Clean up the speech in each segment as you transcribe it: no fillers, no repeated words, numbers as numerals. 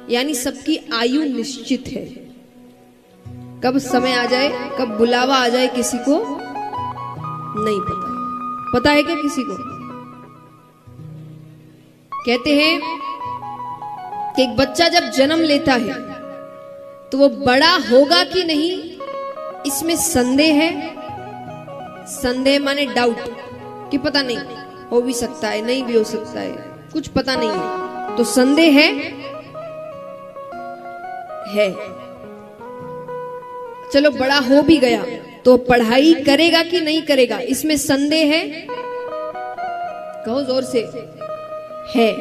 यानी सबकी आयु निश्चित है। कब समय आ जाए, कब बुलावा आ जाए, किसी को नहीं पता। पता है क्या किसी को? कहते हैं कि एक बच्चा जब जन्म लेता है तो वो बड़ा होगा कि नहीं, इसमें संदेह है। संदेह माने डाउट, कि पता नहीं, हो भी सकता है, नहीं भी हो सकता है, कुछ पता नहीं है, तो संदेह है। चलो बड़ा हो भी गया तो पढ़ाई करेगा कि नहीं करेगा, इसमें संदेह है। कहो जोर से, है।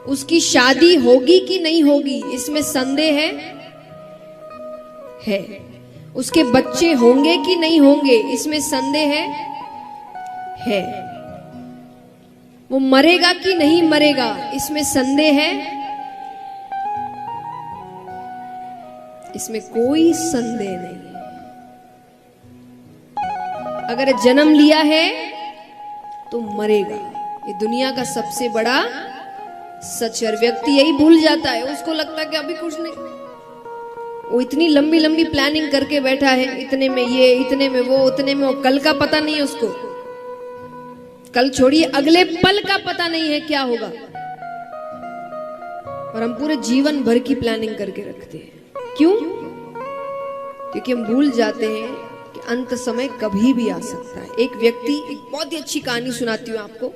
उसकी शादी होगी कि नहीं होगी, इसमें संदेह है। उसके बच्चे होंगे कि नहीं होंगे, इसमें संदेह है। वो मरेगा कि नहीं मरेगा, इसमें संदेह है। इसमें कोई संदेह नहीं। अगर जन्म लिया है तो मरेगा, ये दुनिया का सबसे बड़ा सच है। व्यक्ति यही भूल जाता है, उसको लगता है कि अभी कुछ नहीं। वो इतनी लंबी लंबी प्लानिंग करके बैठा है, इतने में ये, इतने में वो, उतने में वो, कल का पता नहीं है उसको। कल छोड़िए, अगले पल का पता नहीं है क्या होगा। और हम पूरे जीवन भर की प्लानिंग करके रखते हैं। क्यों? क्योंकि हम भूल जाते हैं कि अंत समय कभी भी आ सकता है। एक व्यक्ति, एक बहुत ही अच्छी कहानी सुनाती हूँ आपको।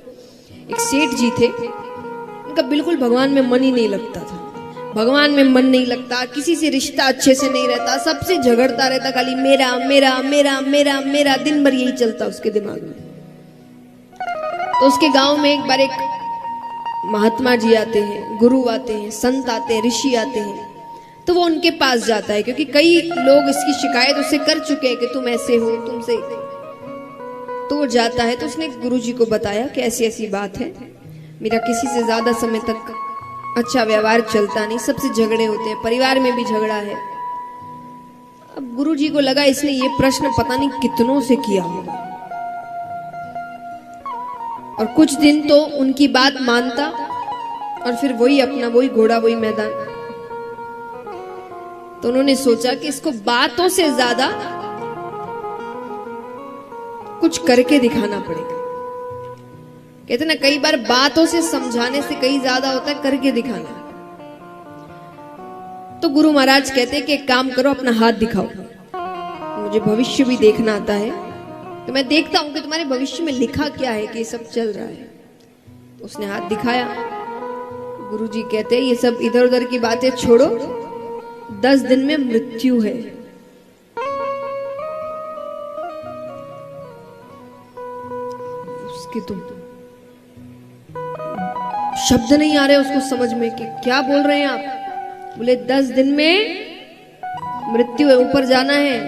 एक सेठ जी थे, उनका बिल्कुल भगवान में मन ही नहीं लगता था। भगवान में मन नहीं लगता, किसी से रिश्ता अच्छे से नहीं रहता, सबसे झगड़ता रहता, खाली मेरा मेरा मेरा मेरा मेरा, दिन भर यही चलता उसके दिमाग में। तो उसके गांव में एक बार एक महात्मा जी आते हैं, गुरु आते हैं, संत आते हैं, ऋषि आते हैं। तो वो उनके पास जाता है, क्योंकि कई लोग इसकी शिकायत उससे कर चुके हैं कि तुम ऐसे हो, तुमसे। तो वो जाता है, तो उसने गुरु जी को बताया कि ऐसी ऐसी बात है, मेरा किसी से ज्यादा समय तक अच्छा व्यवहार चलता नहीं, सबसे झगड़े होते हैं, परिवार में भी झगड़ा है। अब गुरु जी को लगा इसने ये प्रश्न पता नहीं कितनों से किया होगा, और कुछ दिन तो उनकी बात मानता, और फिर वही अपना, वही घोड़ा, वही मैदान। तो उन्होंने सोचा कि इसको बातों से ज्यादा कुछ करके दिखाना पड़ेगा। कहते ना, कई बार बातों से समझाने से कई ज्यादा होता है करके दिखाना। तो गुरु महाराज कहते कि एक काम करो, अपना हाथ दिखाओ, मुझे भविष्य भी देखना आता है, तो मैं देखता हूं कि तुम्हारे भविष्य में लिखा क्या है कि ये सब चल रहा है। तो उसने हाथ दिखाया। गुरुजी कहते ये सब इधर उधर की बातें छोड़ो, 10 दिन में मृत्यु है। उसके तो शब्द नहीं आ रहे उसको समझ में कि क्या बोल रहे हैं आप। बोले 10 दिन में मृत्यु है, ऊपर जाना है,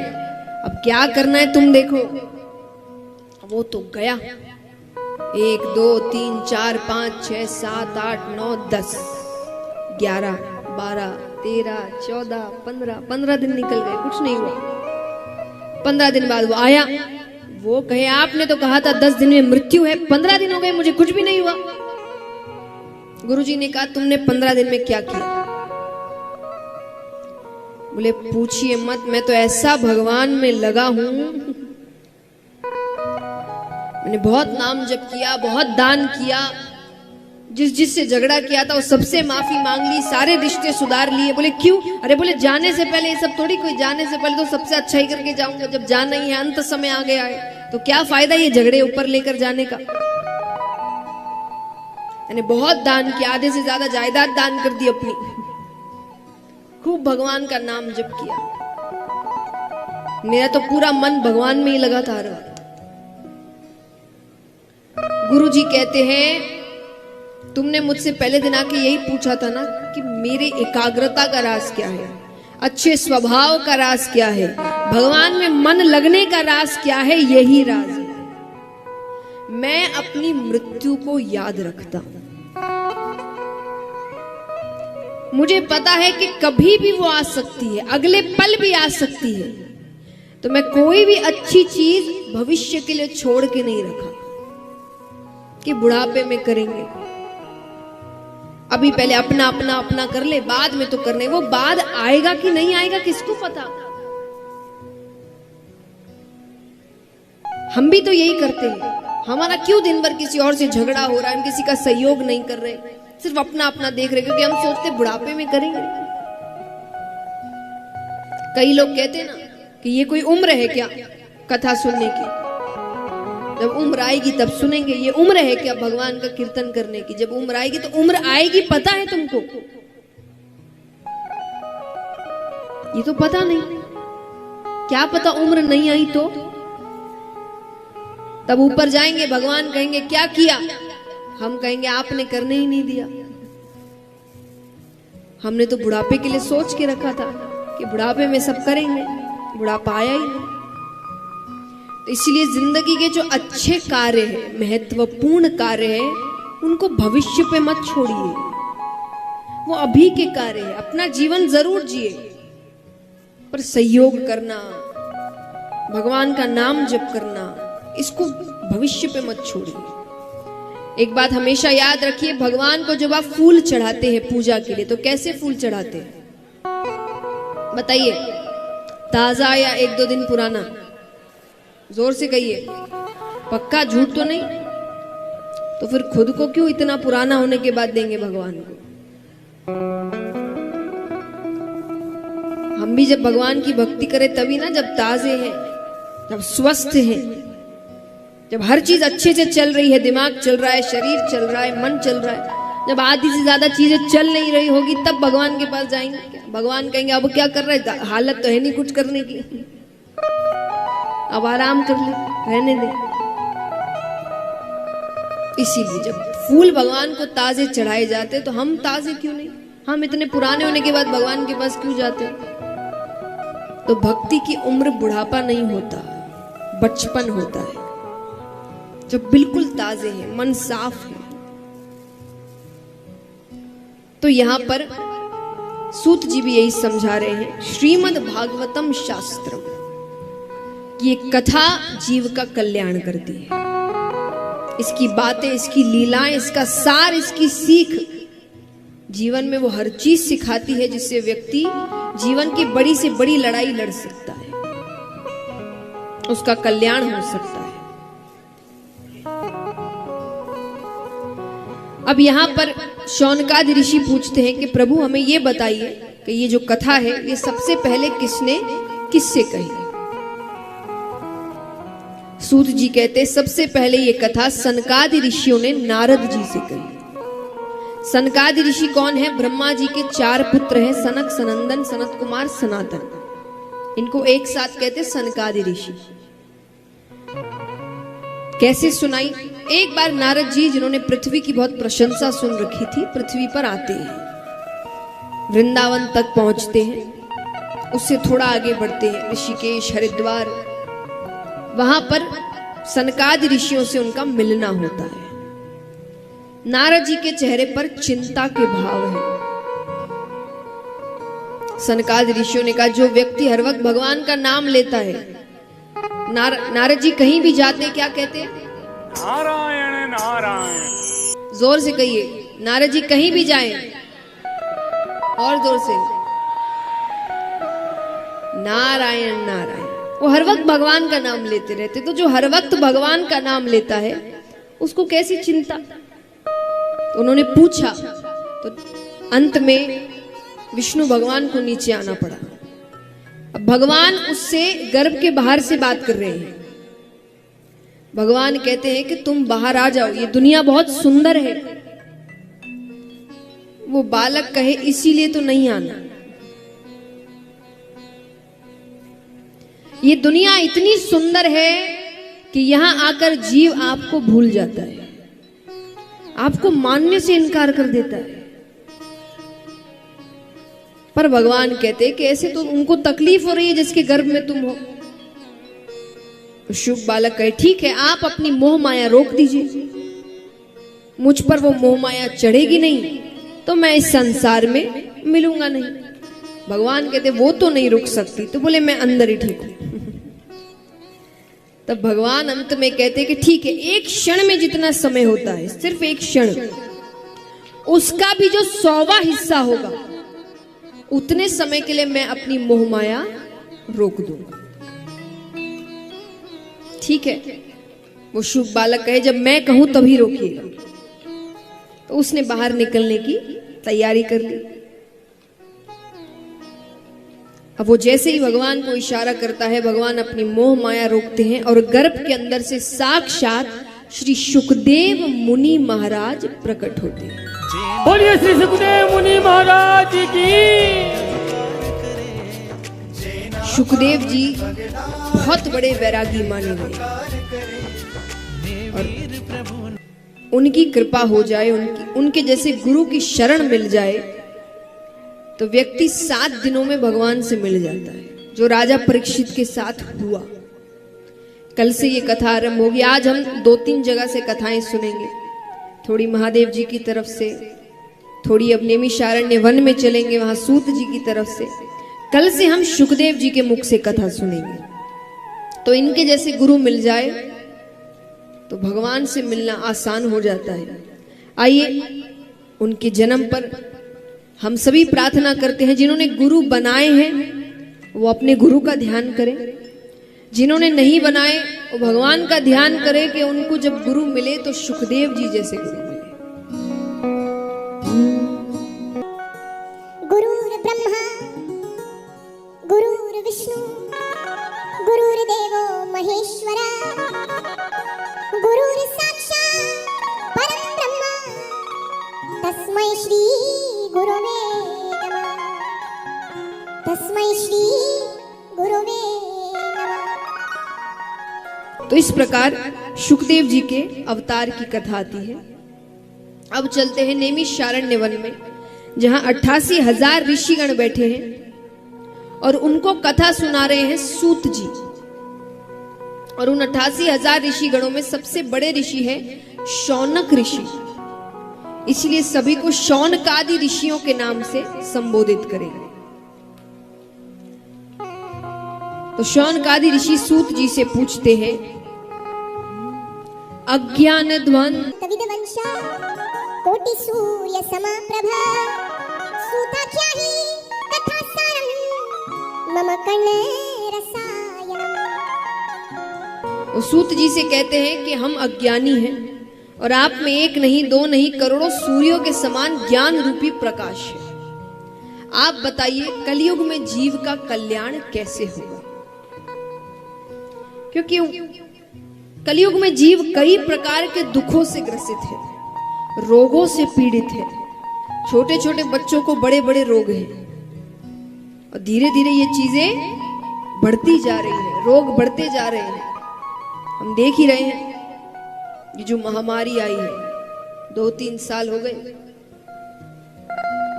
अब क्या करना है तुम देखो। वो तो गया, 1 2 3 4 5 6 7 8 9 10 11 12 13 14 15 दिन निकल गए, कुछ नहीं हुआ। 15 दिन बाद वो आया, वो कहे आपने तो कहा था 10 दिन में मृत्यु है, 15 दिन हो गए मुझे कुछ भी नहीं हुआ। गुरुजी ने कहा तुमने 15 दिन में क्या किया? बोले पूछिए मत, मैं तो ऐसा भगवान में लगा हूं, मैंने बहुत नाम जप किया, बहुत दान किया, जिससे झगड़ा किया था वो सबसे माफी मांग ली, सारे रिश्ते सुधार लिए। बोले क्यों? अरे बोले जाने से पहले ये सब थोड़ी, कोई जाने से पहले तो सबसे अच्छा ही करके जाऊंगा, जब जाना ही है, अंत समय आ गया है तो क्या फायदा ये झगड़े ऊपर लेकर जाने का। मैंने बहुत दान किया, आधे से ज्यादा जायदाद दान कर दी अपनी, खूब भगवान का नाम जप किया, मेरा तो पूरा मन भगवान में ही लगा था। गुरुजी कहते हैं तुमने मुझसे पहले दिन आके यही पूछा था ना कि मेरे एकाग्रता का राज क्या है, अच्छे स्वभाव का राज क्या है, भगवान में मन लगने का राज क्या है। यही राज है। मैं अपनी मृत्यु को याद रखता हूं, मुझे पता है कि कभी भी वो आ सकती है, अगले पल भी आ सकती है, तो मैं कोई भी अच्छी चीज भविष्य के लिए छोड़ के नहीं रखा कि बुढ़ापे में करेंगे। अभी पहले अपना अपना अपना कर ले, बाद में तो करने। वो बाद आएगा कि नहीं आएगा किसको पता। हम भी तो यही करते हैं। हमारा क्यों दिन भर किसी और से झगड़ा हो रहा है, हम किसी का सहयोग नहीं कर रहे, सिर्फ अपना अपना देख रहे, क्योंकि हम सोचते बुढ़ापे में करेंगे। कई लोग कहते हैं ना कि ये कोई उम्र है क्या कथा सुनने की, जब उम्र आएगी तब सुनेंगे। ये उम्र है क्या भगवान का कीर्तन करने की, जब उम्र आएगी। तो उम्र आएगी पता है तुमको? ये तो पता नहीं। क्या पता उम्र नहीं आई तो? तब ऊपर जाएंगे, भगवान कहेंगे क्या किया, हम कहेंगे आपने करने ही नहीं दिया। हमने तो बुढ़ापे के लिए सोच के रखा था कि बुढ़ापे में सब करेंगे, बुढ़ापा आया ही नहीं। तो इसलिए जिंदगी के जो अच्छे कार्य है, महत्वपूर्ण कार्य है, उनको भविष्य पे मत छोड़िए। वो अभी के कार्य है। अपना जीवन जरूर जिए, पर सहयोग करना, भगवान का नाम जप करना, इसको भविष्य पे मत छोड़िए। एक बात हमेशा याद रखिए, भगवान को जब आप फूल चढ़ाते हैं पूजा के लिए, तो कैसे फूल चढ़ाते हैं बताइए? ताजा या 1-2 दिन पुराना? जोर से कहिए, पक्का, झूठ तो नहीं? तो फिर खुद को क्यों इतना पुराना होने के बाद देंगे भगवान को? हम भी जब भगवान की भक्ति करें तभी ना, जब ताजे हैं, जब स्वस्थ हैं, जब हर चीज अच्छे से चल रही है, दिमाग चल रहा है, शरीर चल रहा है, मन चल रहा है। जब आधी से ज्यादा चीजें चल नहीं रही होगी तब भगवान के पास जाएंगे। भगवान कहेंगे अब क्या कर रहे हैं, हालत तो है नहीं कुछ करने की, अब आराम कर ले, रहने दे। इसीलिए जब फूल भगवान को ताजे चढ़ाए जाते तो हम ताजे क्यों नहीं? हम इतने पुराने होने के बाद भगवान के पास क्यों जाते? तो भक्ति की उम्र बुढ़ापा नहीं होता, बचपन होता है, जब बिल्कुल ताजे हैं, मन साफ है। तो यहां पर सूत जी भी यही समझा रहे हैं, श्रीमद् भागवतम शास्त्रम, ये कथा जीव का कल्याण करती है। इसकी बातें, इसकी लीलाएं, इसका सार, इसकी सीख जीवन में वो हर चीज सिखाती है जिससे व्यक्ति जीवन की बड़ी से बड़ी लड़ाई लड़ सकता है, उसका कल्याण हो सकता है। अब यहाँ पर शौनकादि ऋषि पूछते हैं कि प्रभु हमें ये बताइए कि ये जो कथा है ये सबसे पहले किसने किससे कही? सूत जी कहते सबसे पहले ये कथा सनकादि ऋषियों ने नारद जी से कही। सनकादि ऋषि कौन है? ब्रह्मा जी के 4 पुत्र हैं, सनक, सनंदन, सनत कुमार, सनातन। इनको एक साथ कहते सनकादि ऋषि। कैसे सुनाई? एक बार नारद जी, जिन्होंने पृथ्वी की बहुत प्रशंसा सुन रखी थी, पृथ्वी पर आते हैं, वृंदावन तक पहुंचते हैं, उससे थोड़ा आगे बढ़ते हैं, ऋषिकेश, हरिद्वार। वहां पर सनकादि ऋषियों से उनका मिलना होता है। नारद जी के चेहरे पर चिंता के भाव है। सनकादि ऋषियों ने कहा, जो व्यक्ति हर वक्त भगवान का नाम लेता है, नारद जी कहीं भी जाते क्या कहते हैं? नारायण नारायण। जोर से कहिए, नारद जी कहीं भी जाएं, और जोर से, नारायण नारायण। वो हर वक्त भगवान का नाम लेते रहते। तो जो हर वक्त भगवान का नाम लेता है उसको कैसी चिंता? तो उन्होंने पूछा, तो अंत में विष्णु भगवान को नीचे आना पड़ा। अब भगवान उससे गर्भ के बाहर से बात कर रहे हैं। भगवान कहते हैं कि तुम बाहर आ जाओ, ये दुनिया बहुत सुंदर है। वो बालक कहे इसीलिए तो नहीं आना, ये दुनिया इतनी सुंदर है कि यहां आकर जीव आपको भूल जाता है, आपको मानने से इनकार कर देता है। पर भगवान कहते हैं कि ऐसे तो उनको तकलीफ हो रही है जिसके गर्भ में तुम हो। शुभ बालक कहे, ठीक है, आप अपनी मोह माया रोक दीजिए, मुझ पर वो मोह माया चढ़ेगी नहीं तो मैं इस संसार में मिलूंगा नहीं। भगवान कहते वो तो नहीं रुक सकती। तो बोले मैं अंदर ही ठीक हूं। तब भगवान अंत में कहते कि ठीक है, एक क्षण में जितना समय होता है, सिर्फ एक क्षण, उसका भी जो 100वां हिस्सा होगा उतने समय के लिए मैं अपनी मोह माया रोक दूंगा। ठीक है, वो शुभ बालक कहे जब मैं कहूं तभी रोकिएगा। तो उसने बाहर निकलने की तैयारी कर ली। अब वो जैसे ही भगवान को इशारा करता है, भगवान अपनी मोह माया रोकते हैं और गर्भ के अंदर से साक्षात श्री सुखदेव मुनि महाराज प्रकट होते हैं। बोलिए श्री सुखदेव मुनि महाराज की। सुखदेव जी बहुत बड़े वैरागी माने गए और उनकी कृपा हो जाए, उनके जैसे गुरु की शरण मिल जाए तो व्यक्ति 7 दिनों में भगवान से मिल जाता है, जो राजा परीक्षित के साथ हुआ। कल से ये कथा आरंभ होगी। आज हम 2-3 जगह से कथाएं सुनेंगे, थोड़ी महादेव जी की तरफ से, थोड़ी अब नैमिषारण्य वन में चलेंगे, वहां सूत जी की तरफ से। कल से हम सुखदेव जी के मुख से कथा सुनेंगे। तो इनके जैसे गुरु मिल जाए तो भगवान से मिलना आसान हो जाता है। आइए उनके जन्म पर हम सभी प्रार्थना करते हैं, जिन्होंने गुरु बनाए हैं वो अपने गुरु का ध्यान करें, जिन्होंने नहीं बनाए वो भगवान का ध्यान करें कि उनको जब गुरु मिले तो सुखदेव जी जैसे गुरु मिले। गुरुर्ब्रह्मा गुरुर्विष्णु गुरुर्देवो महेश्वरा गुरुर्साक्षात् परं ब्रह्म तस्मै श्री गुरवे नमः। तस्मै श्री गुरवे नमः। तो इस प्रकार सुखदेव जी के अवतार की कथा आती है। अब चलते हैं नैमिषारण्य वन में, जहां 88,000 ऋषिगण बैठे हैं और उनको कथा सुना रहे हैं सूत जी। और उन 88,000 ऋषिगणों में सबसे बड़े ऋषि है शौनक ऋषि, इसलिए सभी को शौनकादि ऋषियों के नाम से संबोधित करेंगे। तो शौनकादि ऋषि सूत जी से पूछते हैं, अज्ञान ध्वंस विदवंशा कोटि सूर्य समप्रभा सूता क्या ही कथा सारम मम कर्ण रसायनम। वो सूत जी से कहते हैं कि हम अज्ञानी हैं और आप में एक नहीं, दो नहीं, करोड़ों सूर्यों के समान ज्ञान रूपी प्रकाश है। आप बताइए कलयुग में जीव का कल्याण कैसे होगा? क्योंकि कलयुग में जीव कई प्रकार के दुखों से ग्रसित है, रोगों से पीड़ित है। छोटे छोटे बच्चों को बड़े बड़े रोग हैं और धीरे धीरे ये चीजें बढ़ती जा रही है, रोग बढ़ते जा रहे हैं। हम देख ही रहे हैं ये जो महामारी आई है, 2-3 साल हो गए,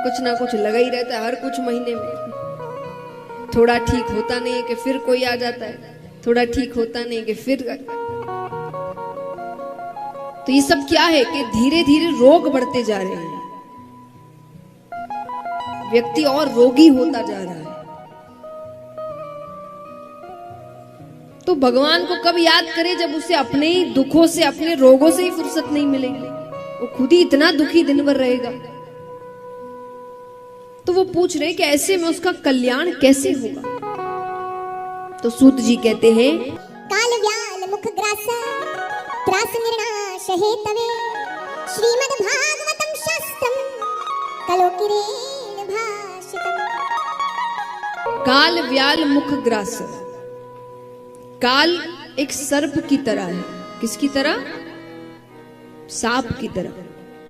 कुछ ना कुछ लगा ही रहता है हर कुछ महीने में। थोड़ा ठीक होता नहीं है कि फिर कोई आ जाता है, थोड़ा ठीक होता नहीं कि फिर। तो ये सब क्या है कि धीरे धीरे रोग बढ़ते जा रहे हैं, व्यक्ति और रोगी होता जा रहा है। तो भगवान को कब याद करे? जब उसे अपने ही दुखों से, अपने रोगों से ही फुर्सत नहीं मिलेगी, वो खुद ही इतना दुखी दिन भर रहेगा। तो वो पूछ रहे कि ऐसे में उसका कल्याण कैसे होगा? तो सूत जी कहते हैं, काल व्याल मुख ग्रास त्रास निर्नाश हेतवे श्रीमद् भागवतम शास्त्रम कलोकिरेण भाषितम। काल व्याल मुख ग्रास। काल एक सर्प की तरह है। किसकी तरह? सांप की तरह।